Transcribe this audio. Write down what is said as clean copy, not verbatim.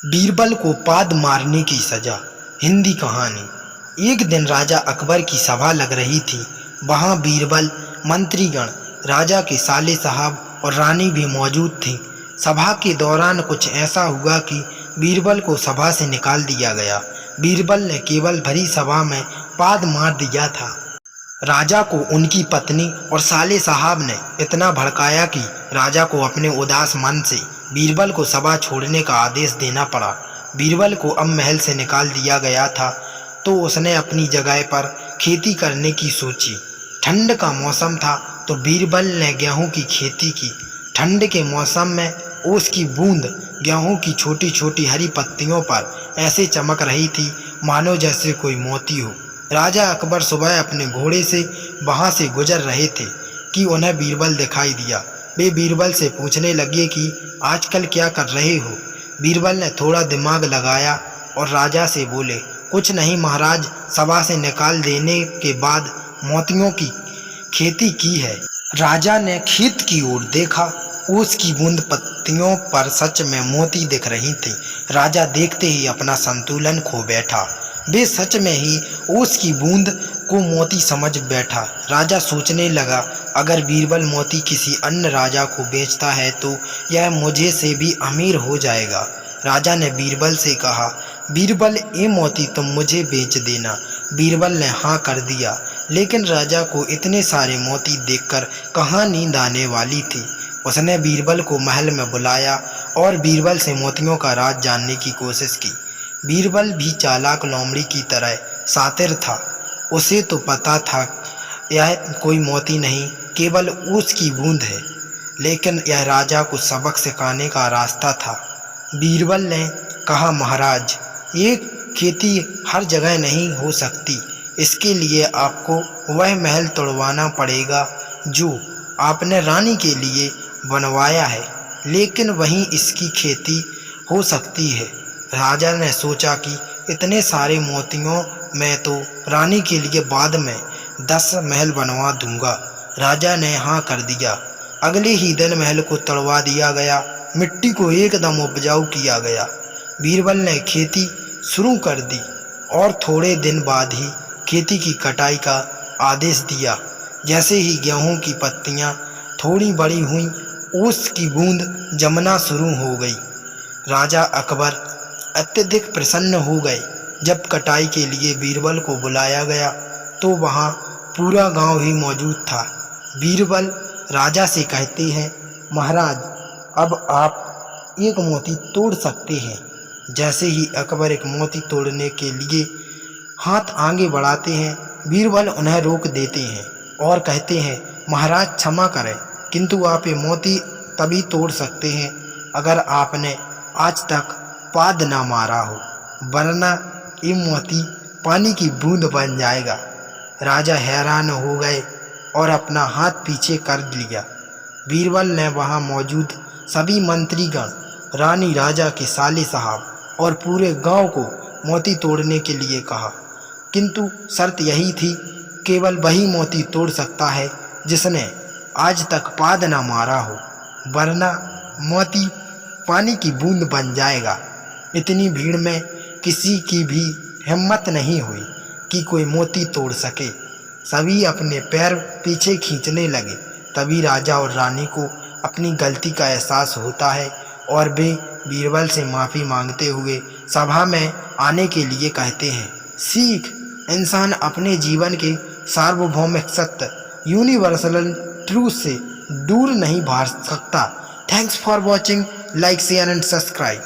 बीरबल को पाद मारने की सजा। हिंदी कहानी। एक दिन राजा अकबर की सभा लग रही थी। वहां बीरबल, मंत्रीगण, राजा के साले साहब और रानी भी मौजूद थीं। सभा के दौरान कुछ ऐसा हुआ कि बीरबल को सभा से निकाल दिया गया। बीरबल ने केवल भरी सभा में पाद मार दिया था। राजा को उनकी पत्नी और साले साहब ने इतना भड़काया कि राजा को अपने उदास मन से बीरबल को सभा छोड़ने का आदेश देना पड़ा। बीरबल को अब महल से निकाल दिया गया था तो उसने अपनी जगह पर खेती करने की सोची। ठंड का मौसम था तो बीरबल ने गेहूं की खेती की। ठंड के मौसम में ओस की बूंद गेहूं की छोटी छोटी हरी पत्तियों पर ऐसे चमक रही थी मानो जैसे कोई मोती हो। राजा अकबर सुबह अपने घोड़े से वहां से गुजर रहे थे कि उन्हें बीरबल दिखाई दिया। वे बीरबल से पूछने लगे कि आजकल क्या कर रहे हो। बीरबल ने थोड़ा दिमाग लगाया और राजा से बोले, कुछ नहीं महाराज, सभा से निकाल देने के बाद मोतियों की खेती की है। राजा ने खेत की ओर देखा। ओस की बूंद पत्तियों पर सच में मोती दिख रही थी। राजा देखते ही अपना संतुलन खो बैठा। वे सच में ही ओस की बूंद को मोती समझ बैठा। राजा सोचने लगा, अगर बीरबल मोती किसी अन्य राजा को बेचता है तो यह मुझे से भी अमीर हो जाएगा। राजा ने बीरबल से कहा, बीरबल, ये मोती तुम मुझे बेच देना। बीरबल ने हाँ कर दिया। लेकिन राजा को इतने सारे मोती देखकर कहाँ नींद आने वाली थी। उसने बीरबल को महल में बुलाया और बीरबल से मोतियों का राज जानने की कोशिश की। बीरबल भी चालाक लोमड़ी की तरह शातिर था। उसे तो पता था यह कोई मोती नहीं, केवल ओस की बूंद है। लेकिन यह राजा को सबक सिखाने का रास्ता था। बीरबल ने कहा, महाराज, ये खेती हर जगह नहीं हो सकती। इसके लिए आपको वह महल तोड़वाना पड़ेगा जो आपने रानी के लिए बनवाया है, लेकिन वहीं इसकी खेती हो सकती है। राजा ने सोचा कि इतने सारे मोतियों में तो रानी के लिए बाद में 10 महल बनवा दूंगा। राजा ने हाँ कर दिया। अगले ही दिन महल को तोड़वा दिया गया। मिट्टी को एकदम उपजाऊ किया गया। बीरबल ने खेती शुरू कर दी और थोड़े दिन बाद ही खेती की कटाई का आदेश दिया। जैसे ही गेहूं की पत्तियां थोड़ी बड़ी हुई, ओस की बूंद जमना शुरू हो गई। राजा अकबर अत्यधिक प्रसन्न हो गए। जब कटाई के लिए बीरबल को बुलाया गया तो वहां पूरा गांव ही मौजूद था। बीरबल राजा से कहते हैं, महाराज, अब आप एक मोती तोड़ सकते हैं। जैसे ही अकबर एक मोती तोड़ने के लिए हाथ आगे बढ़ाते हैं, बीरबल उन्हें रोक देते हैं और कहते हैं, महाराज क्षमा करें, किंतु आप ये मोती तभी तोड़ सकते हैं अगर आपने आज तक पाद ना मारा हो, वरना ये मोती पानी की बूंद बन जाएगा। राजा हैरान हो गए और अपना हाथ पीछे कर लिया। बीरबल ने वहां मौजूद सभी मंत्रीगण, रानी, राजा के साले साहब और पूरे गांव को मोती तोड़ने के लिए कहा, किंतु शर्त यही थी, केवल वही मोती तोड़ सकता है जिसने आज तक पाद ना मारा हो, वरना मोती पानी की बूंद बन जाएगा। इतनी भीड़ में किसी की भी हिम्मत नहीं हुई कि कोई मोती तोड़ सके। सभी अपने पैर पीछे खींचने लगे। तभी राजा और रानी को अपनी गलती का एहसास होता है और वे बीरबल से माफ़ी मांगते हुए सभा में आने के लिए कहते हैं। सीख, इंसान अपने जीवन के सार्वभौमिक सत्य, यूनिवर्सल ट्रूथ से दूर नहीं भाग सकता। Thanks for watching. Like, share and subscribe.